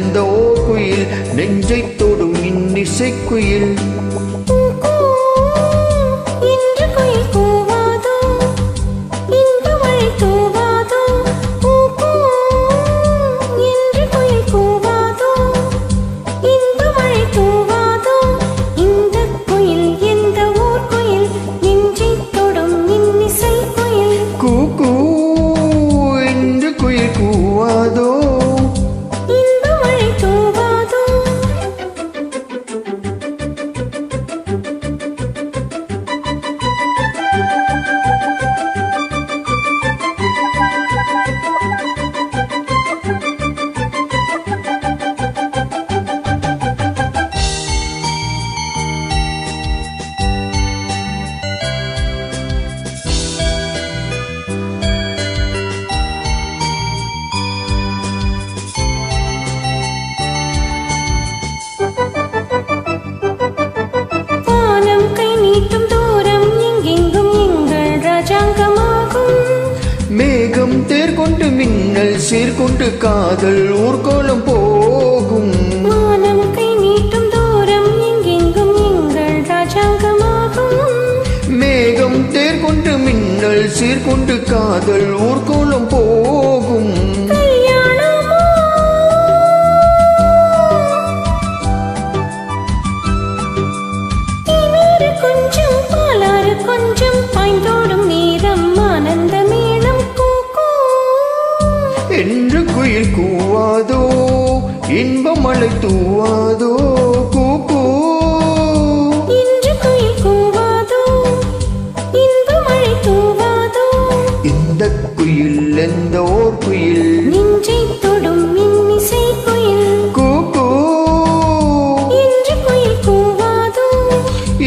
எந்த ஓர் குயில் நெஞ்சை தொடும் இன்னிசைக்குயில் மேகம் தேர்கொண்டு மின்னல் சீர்கொண்டு காதல் ஊர்கோலம் போகும் வானம் கை நீட்டும் தூரம் எங்கெங்கும் எங்கள் ராஜாங்கமாகும் மேகம் தேர்கொண்டு மின்னல் சீர்கொண்டு காதல் ஊர்கோலம் போகும் கொஞ்சம் பாலாறு கொஞ்சம் பாய்ந்தோடும் நேரம் ஆனந்த என்று குயில் கூவாதோ இன்பமழை தூவாதோ கூக்கூ என்று குயில் கூவாதோ இன்பமழை தூவாதோ இந்த குயில் எந்த ஓர் குயில் நெஞ்சை தொடும் இன்னிசை குயில் கூக்கூ என்று குயில் கூவாதோ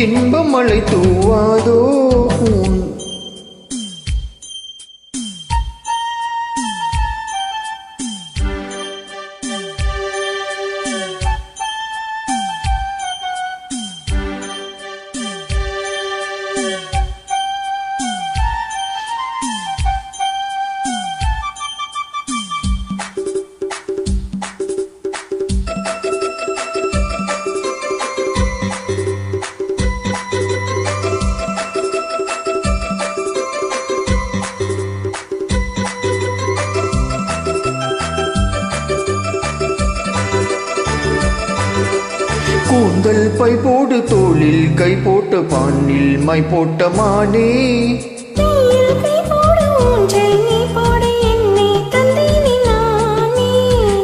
இன்பமழை தூவாதோ கூந்தல் பை போடு தோளில் கை போட்ட பானில் மை போட்ட மானே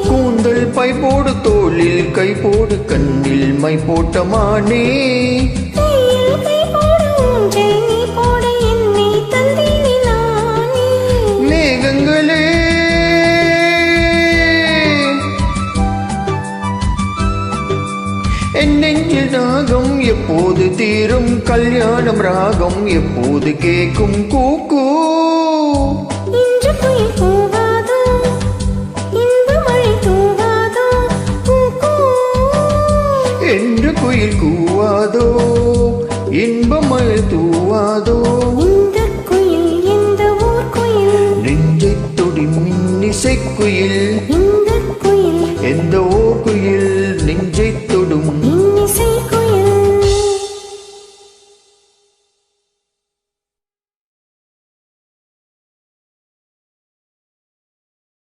கூந்தல் பை போடு தோளில் கை போடு கண்ணில் மை போட்ட மானே மேகங்களே என் நெஞ்சில் ராகம் எப்போது தீரும் கல்யாணம் ராகம் எப்போது கேட்கும் கூக்கூ என்று குயில் கூவாதோ இன்பமழை தூவாதோ கூக்கூ என்று குயில் கூவாதோ இன்பமழை தூவாதோ இந்த குயில் எந்த ஊர் குயில் நெஞ்சை தொடும் இன்னிசைக்குயில்